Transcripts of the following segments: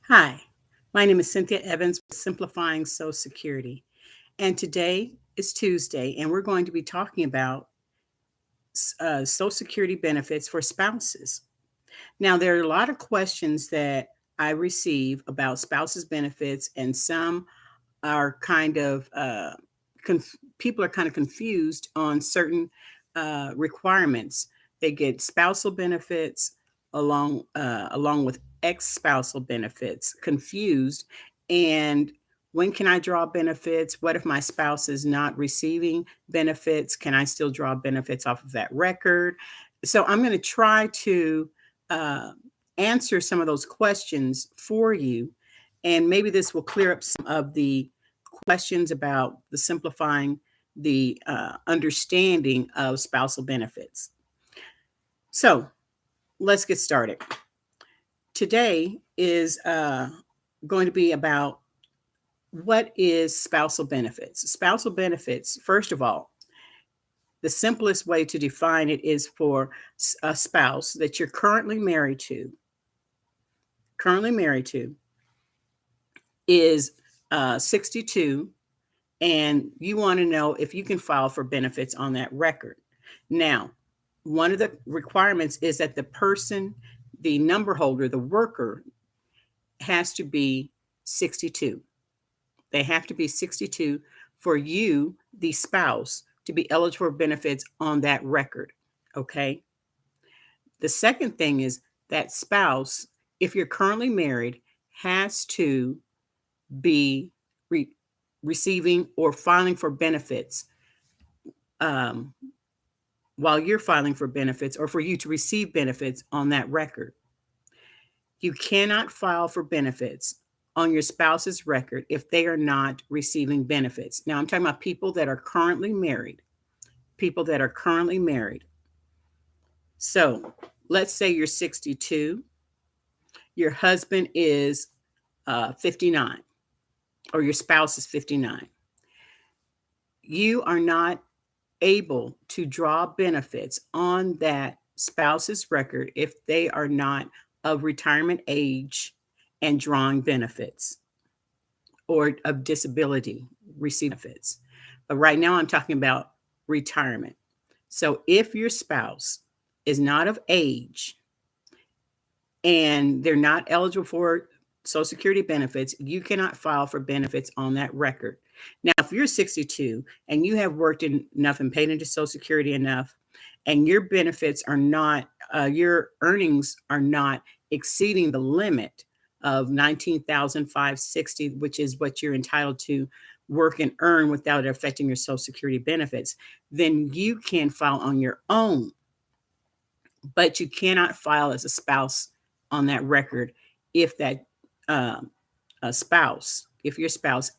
Hi, my name is Cynthia Evans with Simplifying Social Security. And today is Tuesday, and we're going to be talking about Social Security benefits for spouses. Now, there are a lot of questions that I receive about spouses' benefits, and some are people are kind of confused on certain requirements. They get spousal benefits along with ex-spousal benefits confused, and when can I draw benefits? What if my spouse is not receiving benefits? Can I still draw benefits off of that record? So I'm going to try to uh, answer some of those questions for you, and maybe this will clear up some of the questions about the simplifying the understanding of spousal benefits. So let's get started. Today is going to be about what is spousal benefits. Spousal benefits, first of all, the simplest way to define it is for a spouse that you're currently married to is 62, and you want to know if you can file for benefits on that record. Now, one of the requirements is that the person, the number holder, the worker, has to be 62. They have to be 62 for you, the spouse, to be eligible for benefits on that record. Okay. The second thing is that spouse, if you're currently married, has to be re- receiving or filing for benefits um, while you're filing for benefits, or for you to receive benefits on that record. You cannot file for benefits on your spouse's record if they are not receiving benefits. Now, I'm talking about people that are currently married. People that are currently married. So let's say you're 62, your husband is 59, or your spouse is 59. You are not able to draw benefits on that spouse's record if they are not of retirement age and drawing benefits, or of disability receive benefits. But right now I'm talking about retirement. So if your spouse is not of age and they're not eligible for Social Security benefits, you cannot file for benefits on that record. Now, if you're 62 and you have worked enough and paid into Social Security enough, and your benefits are not, your earnings are not exceeding the limit of 19,560, which is what you're entitled to work and earn without it affecting your Social Security benefits, then you can file on your own. But you cannot file as a spouse on that record if that a spouse, if your spouse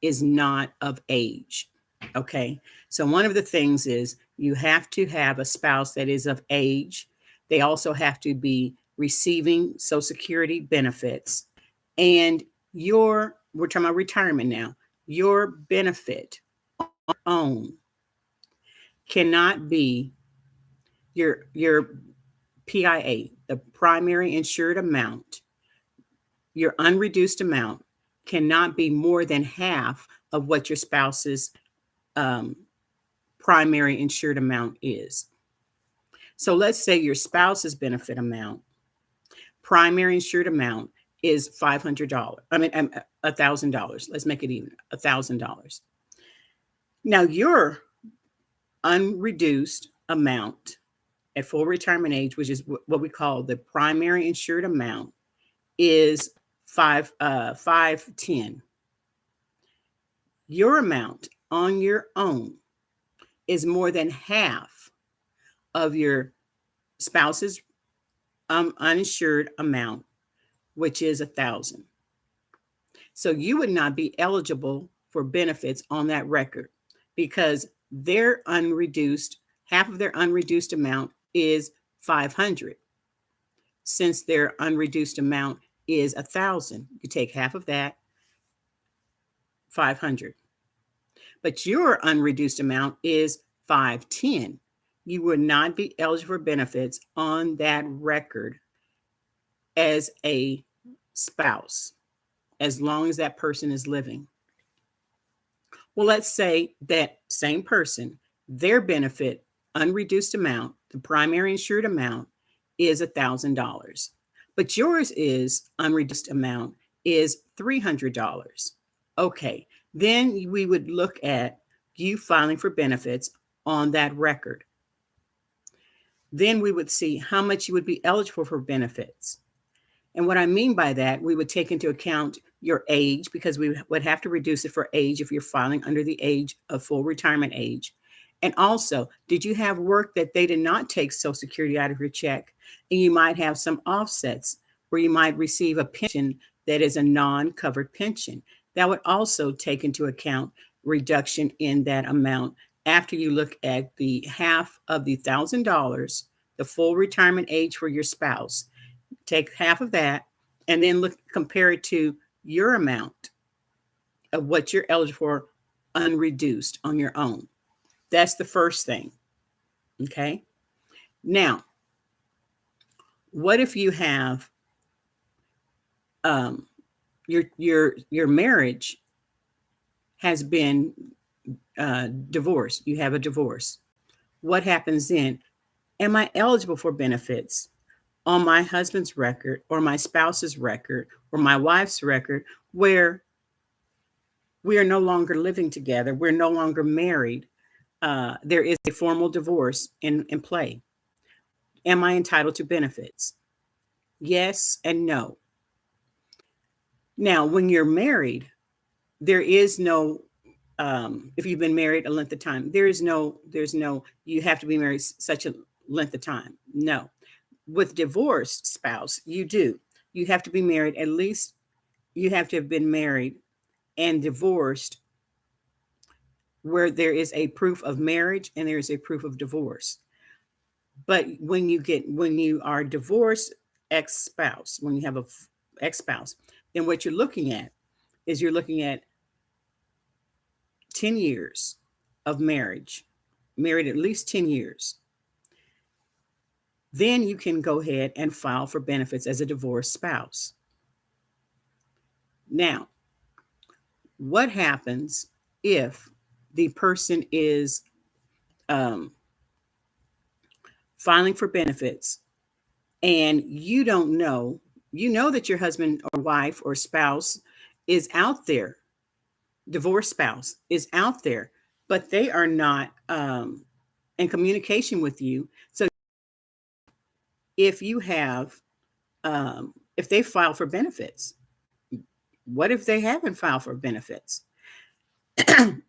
is not of age. Okay. So one of the things is you have to have a spouse that is of age. They also have to be receiving Social Security benefits. And we're talking about retirement now, your benefit own cannot be your PIA, the primary insured amount. Your unreduced amount cannot be more than half of what your spouse's um, primary insured amount is. So let's say your spouse's benefit amount, primary insured amount, is $500. $1,000. Let's make it even, $1,000. Now your unreduced amount at full retirement age, which is what we call the primary insured amount, is 510. Your amount on your own is more than half of your spouse's uninsured amount, which is 1,000. So you would not be eligible for benefits on that record because their unreduced, half of their unreduced amount is 500. Since their unreduced amount is 1,000, you take half of that, 500. But your unreduced amount is 510. You would not be eligible for benefits on that record as a spouse. as long as that person is living. Well, let's say that same person, their benefit unreduced amount, the primary insured amount is $1,000, but yours is unreduced amount is $300. Okay, then we would look at you filing for benefits on that record. Then we would see how much you would be eligible for benefits. And what I mean by that, we would take into account your age, because we would have to reduce it for age if you're filing under the age of full retirement age. And also, did you have work that they did not take Social Security out of your check? And you might have some offsets where you might receive a pension that is a non-covered pension. That would also take into account reduction in that amount after you look at the half of the $1,000, the full retirement age for your spouse. Take half of that and then compare it to your amount of what you're eligible for unreduced on your own. That's the first thing. Okay. Now, what if you have your marriage has been divorced? You have a divorce. What happens then? Am I eligible for benefits on my husband's record or my spouse's record or my wife's record where we are no longer living together, we're no longer married, there is a formal divorce in play? Am I entitled to benefits? Yes and no. Now, when you're married, there is no, if you've been married a length of time, there's no, you have to be married such a length of time. No. With divorced spouse, you do. You have to be married at least, you have to have been married and divorced where there is a proof of marriage and there is a proof of divorce. But when you are divorced ex-spouse, when you have a ex-spouse, then what you're looking at is you're looking at 10 years of marriage, married at least 10 years. Then you can go ahead and file for benefits as a divorced spouse. Now, what happens if the person is filing for benefits and you don't know, you know that your husband or wife or spouse is out there, divorced spouse is out there, but they are not in communication with you. So if you have, if they file for benefits, what if they haven't filed for benefits?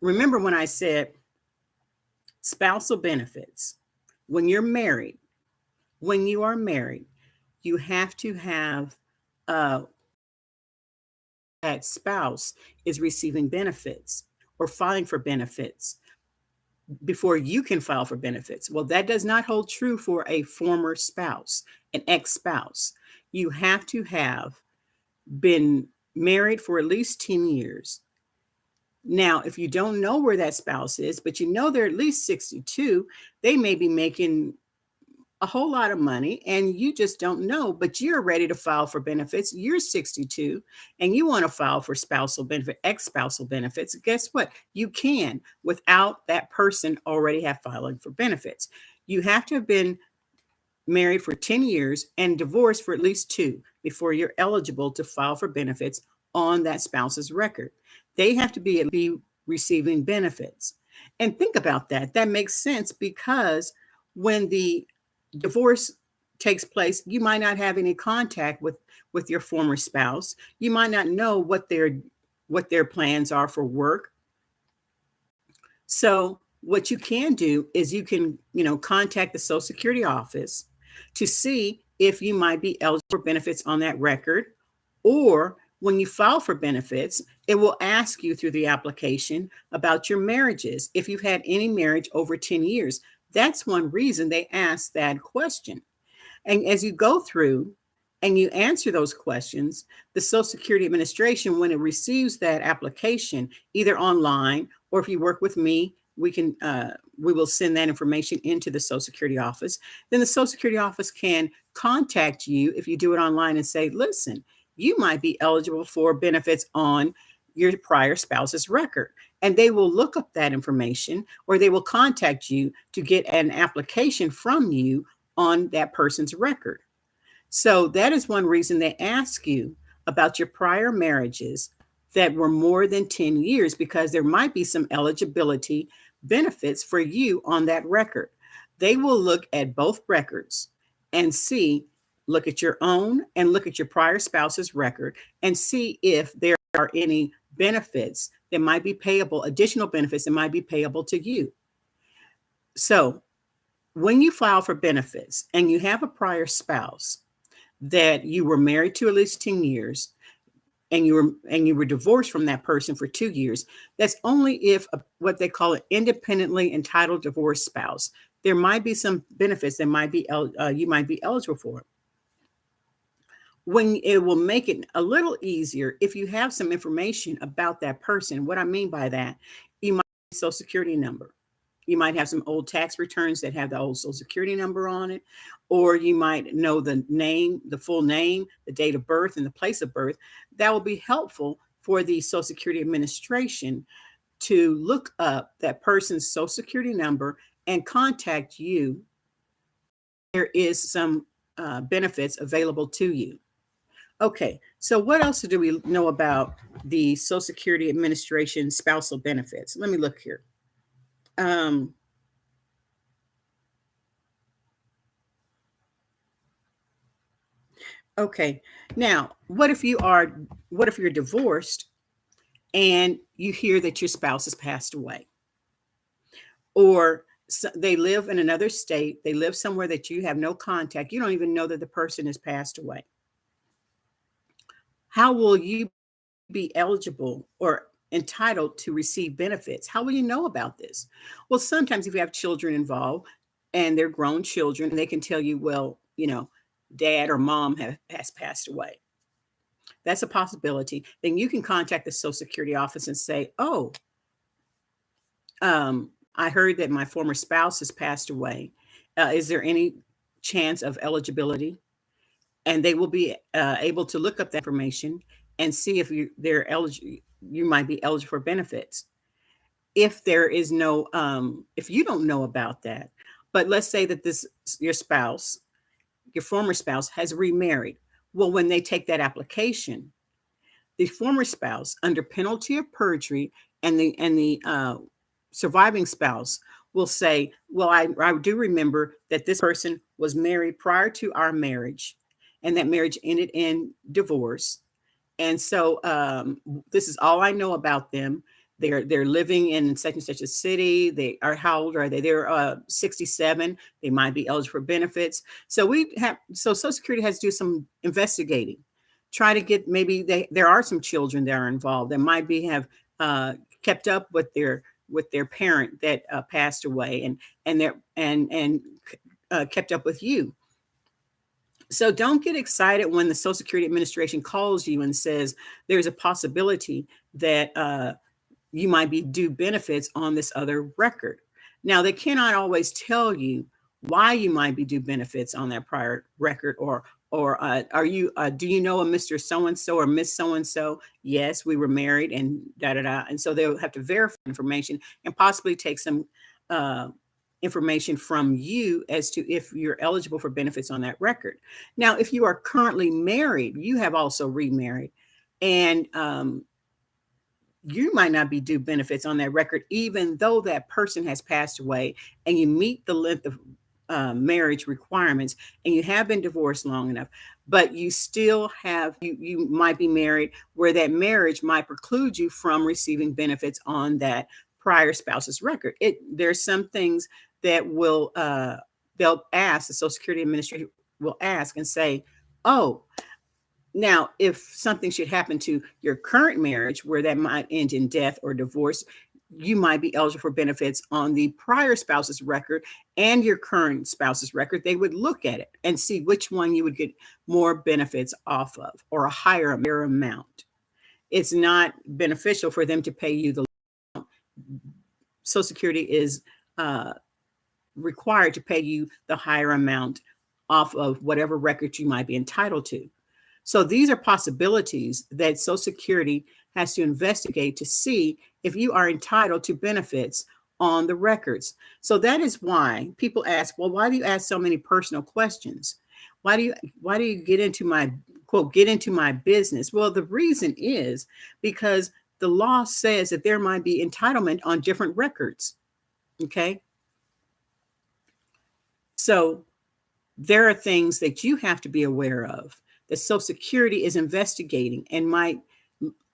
Remember when I said spousal benefits, when you're married, when you are married, you have to have that spouse is receiving benefits or filing for benefits before you can file for benefits. Well, that does not hold true for a former spouse, an ex-spouse. You have to have been married for at least 10 years. Now, if you don't know where that spouse is, but you know they're at least 62, they may be making a whole lot of money and you just don't know, but you're ready to file for benefits. You're 62 and you want to file for spousal benefit, ex-spousal benefits. Guess what? You can without that person already have filing for benefits. You have to have been married for 10 years and divorced for at least 2 before you're eligible to file for benefits on that spouse's record. They have to be receiving benefits. And think about that. That makes sense because when the divorce takes place, you might not have any contact with your former spouse. You might not know what their plans are for work. So what you can do is you can, contact the Social Security office to see if you might be eligible for benefits on that record. Or when you file for benefits, it will ask you through the application about your marriages. If you've had any marriage over 10 years, that's one reason they ask that question. And as you go through and you answer those questions, the Social Security Administration, when it receives that application, either online or if you work with me, we will send that information into the Social Security office. Then the Social Security office can contact you if you do it online and say, listen, you might be eligible for benefits on your prior spouse's record. And they will look up that information, or they will contact you to get an application from you on that person's record. So that is one reason they ask you about your prior marriages that were more than 10 years, because there might be some eligibility benefits for you on that record. They will look at both records and see, look at your own and look at your prior spouse's record and see if there are any benefits that might be payable, additional benefits that might be payable to you. So when you file for benefits and you have a prior spouse that you were married to at least 10 years, and you were divorced from that person for 2 years, that's only if what they call an independently entitled divorce spouse. There might be some benefits that might be you might be eligible for. When it will make it a little easier if you have some information about that person. What I mean by that, you might have a Social Security number. You might have some old tax returns that have the old Social Security number on it, or you might know the name, the full name, the date of birth, and the place of birth. That will be helpful for the Social Security Administration to look up that person's Social Security number and contact you. There is some benefits available to you. Okay, so what else do we know about the Social Security Administration spousal benefits? Let me look here. Okay, now what if you're divorced and you hear that your spouse has passed away, or they live in another state, they live somewhere that you have no contact, you don't even know that the person has passed away? How will you be eligible or entitled to receive benefits? How will you know about this? Well, sometimes if you have children involved and they're grown children, they can tell you, well, dad or mom has passed away. That's a possibility. Then you can contact the Social Security office and say, oh, I heard that my former spouse has passed away. Is there any chance of eligibility? And they will be able to look up that information and see if you might be eligible for benefits. If there is no, if you don't know about that, but let's say that your former spouse has remarried. Well, when they take that application, the former spouse, under penalty of perjury, and the surviving spouse will say, well, I do remember that this person was married prior to our marriage, and that marriage ended in divorce. And so this is all I know about them. They're living in such and such a city. They are, how old are they? They're 67. They might be eligible for benefits. So Social Security has to do some investigating, try to get, maybe there are some children that are involved that might have kept up with their parent that passed away, and kept up with you. So don't get excited when the Social Security Administration calls you and says there's a possibility that you might be due benefits on this other record. Now, they cannot always tell you why you might be due benefits on that prior record, or do you know a Mr. So-and-so or Miss So-and-so? Yes, we were married and da-da-da. And so they'll have to verify information and possibly take some information from you as to if you're eligible for benefits on that record. Now, if you are currently married, you have also remarried, and you might not be due benefits on that record, even though that person has passed away and you meet the length of marriage requirements and you have been divorced long enough, but you still you might be married where that marriage might preclude you from receiving benefits on that prior spouse's record. There's some things that they'll ask, the Social Security Administration will ask and say, oh, now, if something should happen to your current marriage where that might end in death or divorce, you might be eligible for benefits on the prior spouse's record and your current spouse's record. They would look at it and see which one you would get more benefits off of, or a higher amount. It's not beneficial for them to pay you the amount. Social Security is required to pay you the higher amount off of whatever record you might be entitled to. So these are possibilities that Social Security has to investigate to see if you are entitled to benefits on the records. So that is why people ask, well, why do you ask so many personal questions? Why do you get into my quote, get into my business? Well, the reason is because the law says that there might be entitlement on different records. Okay. So there are things that you have to be aware of that Social Security is investigating and might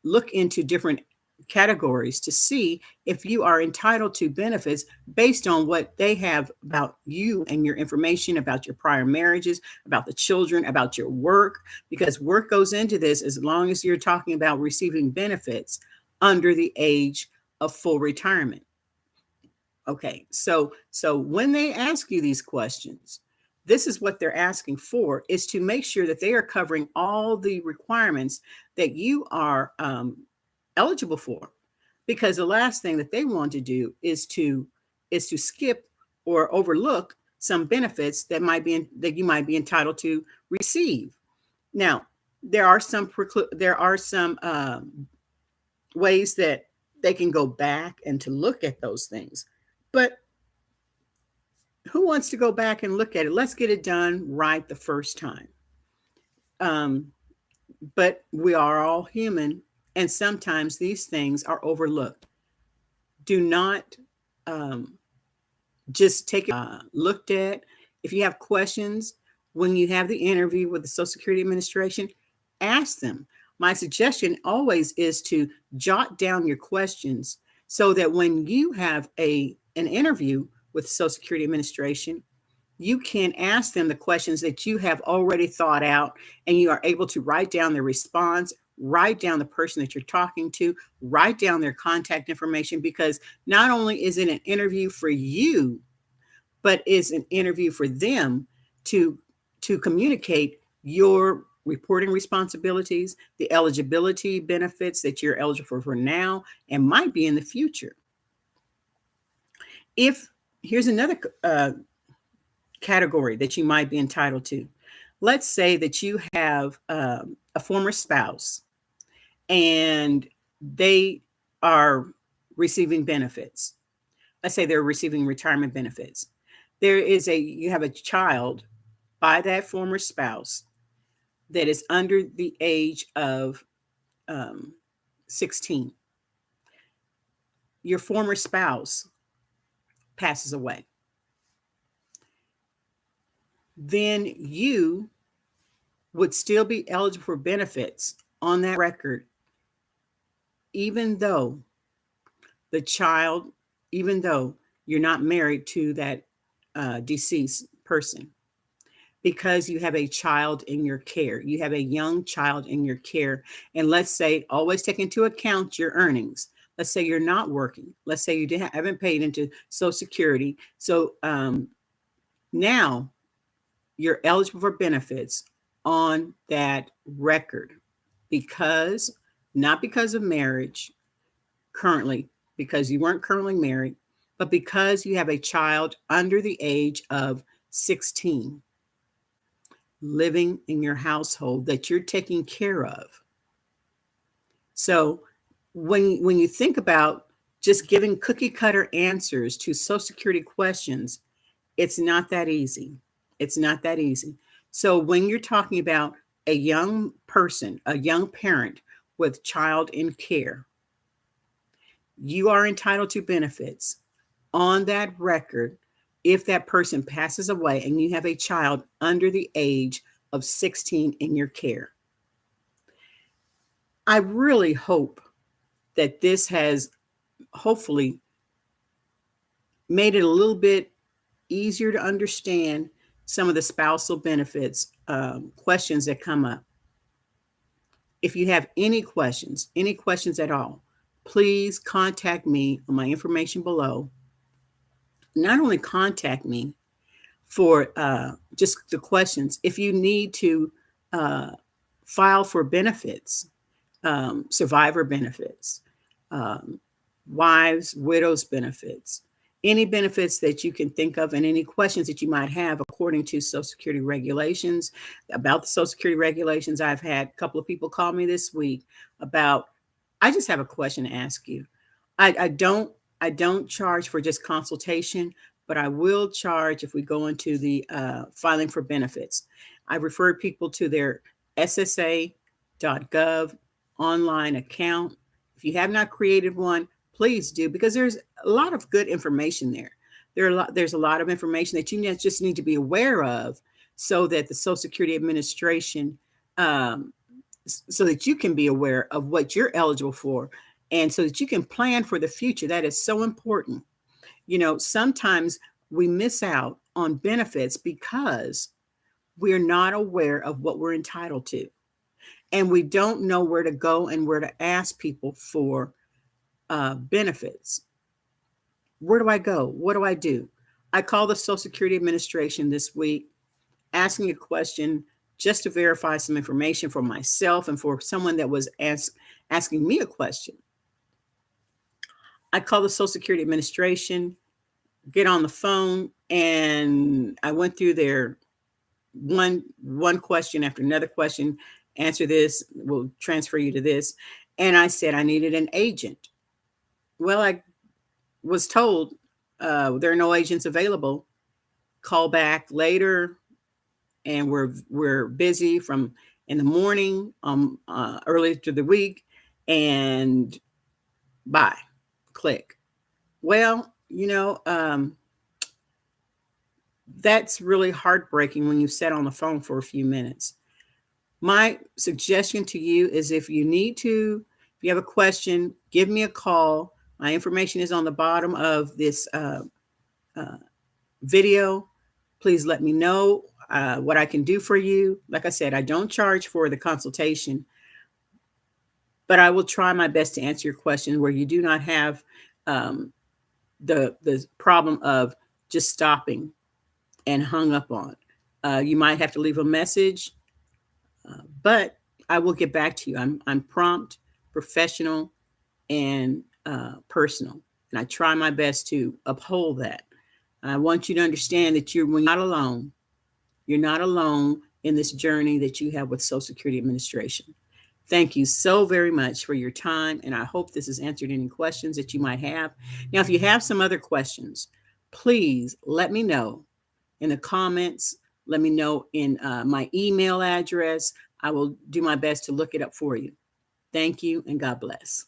look into different categories to see if you are entitled to benefits based on what they have about you and your information about your prior marriages, about the children, about your work, because work goes into this as long as you're talking about receiving benefits under the age of full retirement. Okay, so when they ask you these questions, this is what they're asking for, is to make sure that they are covering all the requirements that you are eligible for. Because the last thing that they want to do is to skip or overlook some benefits that that you might be entitled to receive. Now, there are some ways that they can go back and to look at those things. But who wants to go back and look at it? Let's get it done right the first time. Um, but we are all human, and sometimes these things are overlooked. Do not just take it looked at. If you have questions when you have the interview with the Social Security Administration, ask them. My suggestion always is to jot down your questions so that when you have an interview with the Social Security Administration, you can ask them the questions that you have already thought out, and you are able to write down the response, write down the person that you're talking to, write down their contact information, because not only is it an interview for you, but it's an interview for them to communicate your reporting responsibilities, the eligibility benefits that you're eligible for now and might be in the future. If here's another category that you might be entitled to. Let's say that you have a former spouse and they are receiving benefits. Let's say they're receiving retirement benefits. You have a child by that former spouse that is under the age of 16. Your former spouse passes away. Then you would still be eligible for benefits on that record, even though the child, even though you're not married to that deceased person, because you have a child in your care. You have a young child in your care. And let's say, always take into account your earnings. Let's say you're not working. Let's say you haven't paid into Social Security. So now you're eligible for benefits on that record because, not because of marriage currently, because you weren't currently married, but because you have a child under the age of 16 living in your household that you're taking care of. So when you think about just giving cookie cutter answers to Social Security questions, it's not that easy. It's not that easy. So when you're talking about a young person, a young parent with child in care, you are entitled to benefits on that record if that person passes away and you have a child under the age of 16 in your care. I really hope that this has hopefully made it a little bit easier to understand some of the spousal benefits questions that come up. If you have any questions at all, please contact me on my information below. Not only contact me for just the questions, if you need to file for benefits, survivor benefits, wives, widows benefits, any benefits that you can think of and any questions that you might have according to Social Security regulations. About the Social Security regulations, I've had a couple of people call me this week about, I just have a question to ask you. I don't charge for just consultation, but I will charge if we go into the filing for benefits. I refer people to their SSA.gov online account. If you have not created one, please do, because there's a lot of good information there. There's a lot of information that you just need to be aware of, so that the Social Security Administration, um, so that you can be aware of what you're eligible for, and so that you can plan for the future. That is so important. Sometimes we miss out on benefits because we're not aware of what we're entitled to, and we don't know where to go and where to ask people for benefits. Where do I go? What do I do? I called the Social Security Administration this week, asking a question just to verify some information for myself and for someone that was asking me a question. I called the Social Security Administration, get on the phone, and I went through their one question after another question. Answer this, we'll transfer you to this. And I said I needed an agent. Well, I was told there are no agents available. Call back later, and we're busy from in the morning, early to the week, and bye, click. Well, that's really heartbreaking when you sat on the phone for a few minutes. My suggestion to you is, if you have a question, give me a call. My information is on the bottom of this video. Please let me know what I can do for you. Like I said, I don't charge for the consultation, but I will try my best to answer your question where you do not have the problem of just stopping and hung up on. You might have to leave a message, but I will get back to you. I'm prompt, professional, and personal, and I try my best to uphold that. I want you to understand that you're not alone. You're not alone in this journey that you have with Social Security Administration. Thank you so very much for your time, and I hope this has answered any questions that you might have. Now, if you have some other questions, please let me know in the comments. Let me know in my email address. I will do my best to look it up for you. Thank you, and God bless.